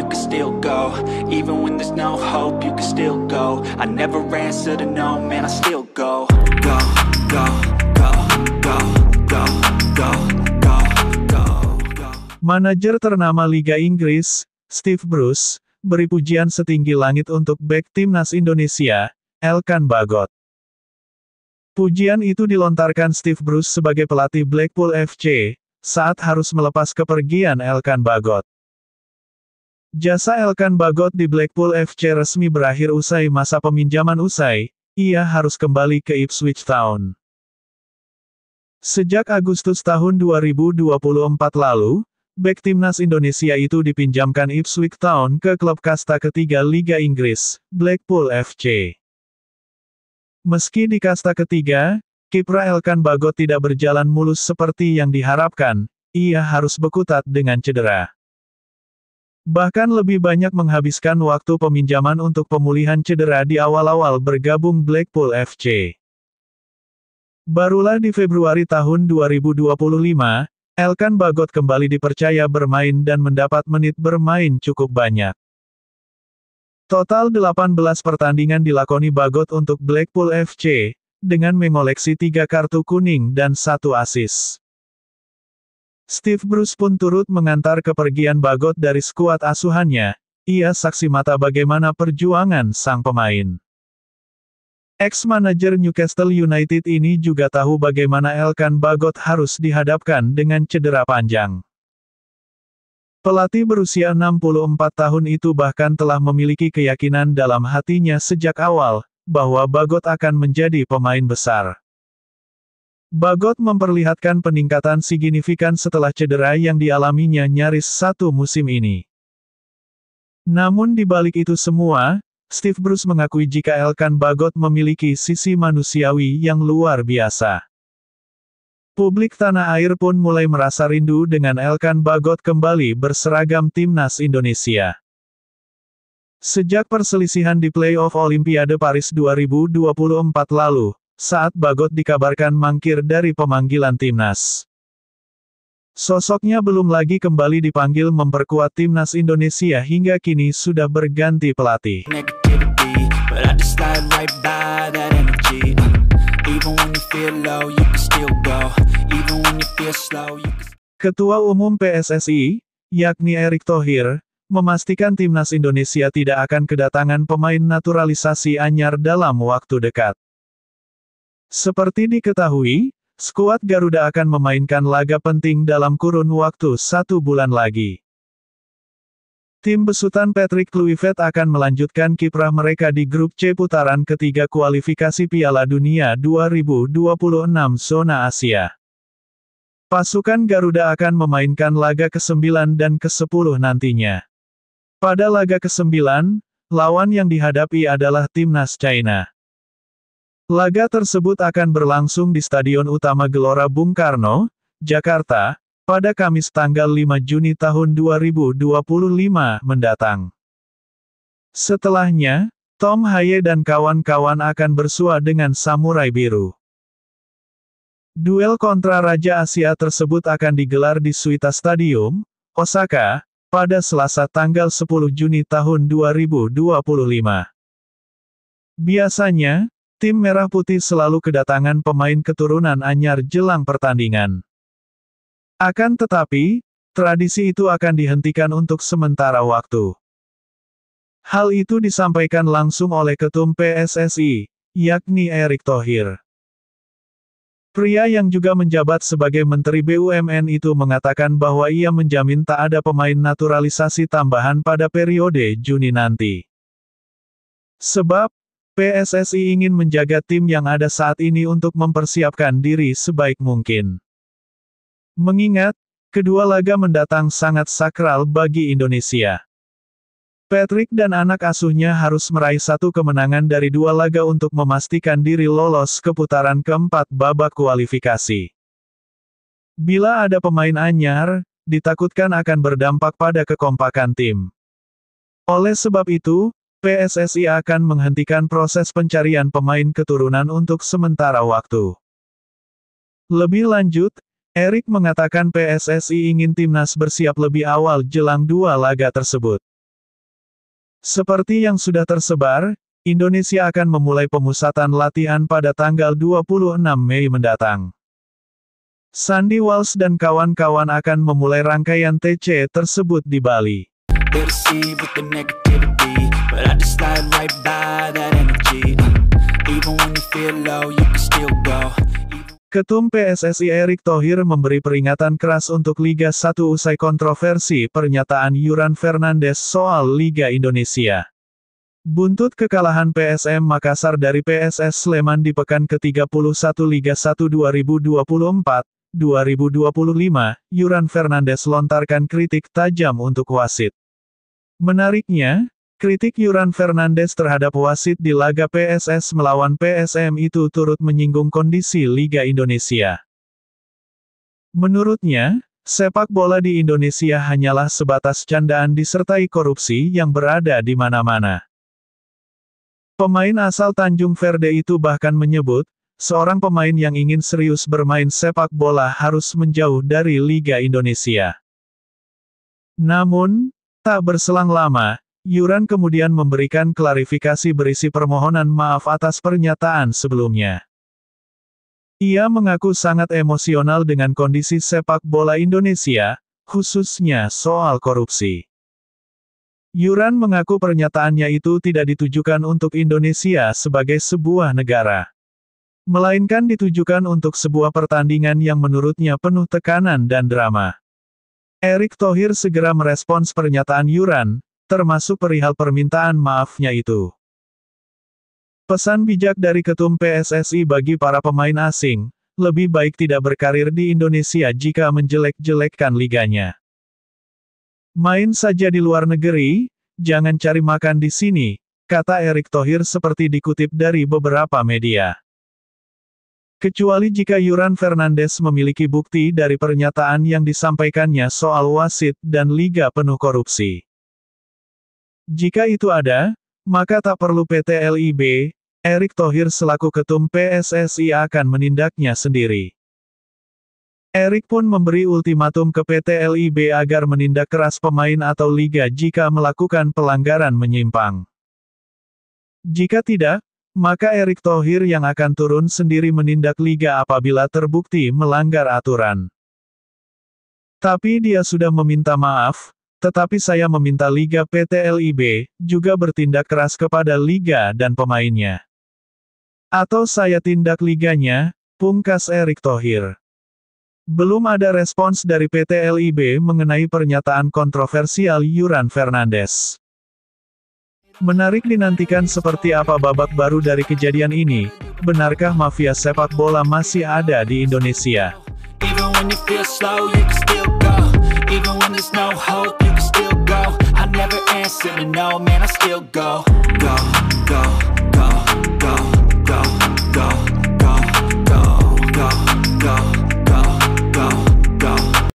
you can still go. Even when there's no hope, you can still go. I never answer to no, man, I still go. Go, go, go, go, go, go, go, go, go. Manajer ternama Liga Inggris, Steve Bruce, beri pujian setinggi langit untuk bek timnas Indonesia, Elkan Bagot. Pujian itu dilontarkan Steve Bruce sebagai pelatih Blackpool FC, saat harus melepas kepergian Elkan Bagot. Jasa Elkan Bagot di Blackpool FC resmi berakhir usai masa peminjaman usai, ia harus kembali ke Ipswich Town. Sejak Agustus tahun 2024 lalu, bek timnas Indonesia itu dipinjamkan Ipswich Town ke klub kasta ketiga Liga Inggris, Blackpool FC. Meski di kasta ketiga, kiprah Elkan Bagot tidak berjalan mulus seperti yang diharapkan, ia harus berkutat dengan cedera. Bahkan lebih banyak menghabiskan waktu peminjaman untuk pemulihan cedera di awal-awal bergabung Blackpool FC. Barulah di Februari tahun 2025, Elkan Bagot kembali dipercaya bermain dan mendapat menit bermain cukup banyak. Total 18 pertandingan dilakoni Bagot untuk Blackpool FC, dengan mengoleksi 3 kartu kuning dan 1 assist. Steve Bruce pun turut mengantar kepergian Bagot dari skuad asuhannya, ia saksi mata bagaimana perjuangan sang pemain. Ex-manajer Newcastle United ini juga tahu bagaimana Elkan Bagot harus dihadapkan dengan cedera panjang. Pelatih berusia 64 tahun itu bahkan telah memiliki keyakinan dalam hatinya sejak awal, bahwa Bagot akan menjadi pemain besar. Bagot memperlihatkan peningkatan signifikan setelah cedera yang dialaminya nyaris 1 musim ini. Namun di balik itu semua, Steve Bruce mengakui jika Elkan Bagot memiliki sisi manusiawi yang luar biasa. Publik tanah air pun mulai merasa rindu dengan Elkan Bagot kembali berseragam timnas Indonesia. Sejak perselisihan di playoff Olimpiade Paris 2024 lalu, saat Bagot dikabarkan mangkir dari pemanggilan timnas. Sosoknya belum lagi kembali dipanggil memperkuat timnas Indonesia hingga kini sudah berganti pelatih. Ketua Umum PSSI, yakni Erick Thohir, memastikan timnas Indonesia tidak akan kedatangan pemain naturalisasi anyar dalam waktu dekat. Seperti diketahui, skuad Garuda akan memainkan laga penting dalam kurun waktu 1 bulan lagi. Tim besutan Patrick Kluivert akan melanjutkan kiprah mereka di grup C putaran ketiga kualifikasi Piala Dunia 2026 zona Asia. Pasukan Garuda akan memainkan laga ke-9 dan ke-10 nantinya. Pada laga ke-9, lawan yang dihadapi adalah timnas China. Laga tersebut akan berlangsung di Stadion Utama Gelora Bung Karno, Jakarta, pada Kamis tanggal 5 Juni tahun 2025 mendatang. Setelahnya, Tom Haye dan kawan-kawan akan bersua dengan Samurai Biru. Duel kontra Raja Asia tersebut akan digelar di Suita Stadium, Osaka, pada Selasa tanggal 10 Juni tahun 2025. Biasanya, tim Merah Putih selalu kedatangan pemain keturunan anyar jelang pertandingan. Akan tetapi, tradisi itu akan dihentikan untuk sementara waktu. Hal itu disampaikan langsung oleh Ketum PSSI, yakni Erick Thohir. Pria yang juga menjabat sebagai Menteri BUMN itu mengatakan bahwa ia menjamin tak ada pemain naturalisasi tambahan pada periode Juni nanti. Sebab, PSSI ingin menjaga tim yang ada saat ini untuk mempersiapkan diri sebaik mungkin. Mengingat, kedua laga mendatang sangat sakral bagi Indonesia. Patrick dan anak asuhnya harus meraih 1 kemenangan dari 2 laga untuk memastikan diri lolos ke putaran keempat babak kualifikasi. Bila ada pemain anyar, ditakutkan akan berdampak pada kekompakan tim. Oleh sebab itu, PSSI akan menghentikan proses pencarian pemain keturunan untuk sementara waktu. Lebih lanjut, Erick mengatakan PSSI ingin timnas bersiap lebih awal jelang 2 laga tersebut. Seperti yang sudah tersebar, Indonesia akan memulai pemusatan latihan pada tanggal 26 Mei mendatang. Sandy Walsh dan kawan-kawan akan memulai rangkaian TC tersebut di Bali. Ketum PSSI Erick Thohir memberi peringatan keras untuk Liga 1 usai kontroversi pernyataan Yuran Fernandes soal Liga Indonesia. Buntut kekalahan PSM Makassar dari PSS Sleman di pekan ke-31 Liga 1 2024-2025, Yuran Fernandes lontarkan kritik tajam untuk wasit. Menariknya, kritik Yuran Fernandes terhadap wasit di laga PSS melawan PSM itu turut menyinggung kondisi Liga Indonesia. Menurutnya, sepak bola di Indonesia hanyalah sebatas candaan disertai korupsi yang berada di mana-mana. Pemain asal Tanjung Verde itu bahkan menyebut, seorang pemain yang ingin serius bermain sepak bola harus menjauh dari Liga Indonesia. Namun, tak berselang lama, Yuran kemudian memberikan klarifikasi berisi permohonan maaf atas pernyataan sebelumnya. Ia mengaku sangat emosional dengan kondisi sepak bola Indonesia, khususnya soal korupsi. Yuran mengaku pernyataannya itu tidak ditujukan untuk Indonesia sebagai sebuah negara, melainkan ditujukan untuk sebuah pertandingan yang menurutnya penuh tekanan dan drama. Erick Thohir segera merespons pernyataan Yuran, termasuk perihal permintaan maafnya itu. Pesan bijak dari Ketum PSSI bagi para pemain asing, lebih baik tidak berkarir di Indonesia jika menjelek-jelekkan liganya. Main saja di luar negeri, jangan cari makan di sini, kata Erick Thohir seperti dikutip dari beberapa media. Kecuali jika Yuran Fernandes memiliki bukti dari pernyataan yang disampaikannya soal wasit dan liga penuh korupsi. Jika itu ada, maka tak perlu PT LIB, Erick Thohir selaku Ketum PSSI akan menindaknya sendiri. Erick pun memberi ultimatum ke PT LIB agar menindak keras pemain atau liga jika melakukan pelanggaran menyimpang. Jika tidak, maka Erick Thohir yang akan turun sendiri menindak liga apabila terbukti melanggar aturan. Tapi dia sudah meminta maaf, tetapi saya meminta liga PT LIB juga bertindak keras kepada liga dan pemainnya. Atau saya tindak liganya, pungkas Erick Thohir. Belum ada respons dari PT LIB mengenai pernyataan kontroversial Yuran Fernandes. Menarik dinantikan seperti apa babak baru dari kejadian ini. Benarkah mafia sepak bola masih ada di Indonesia? Go, go, go.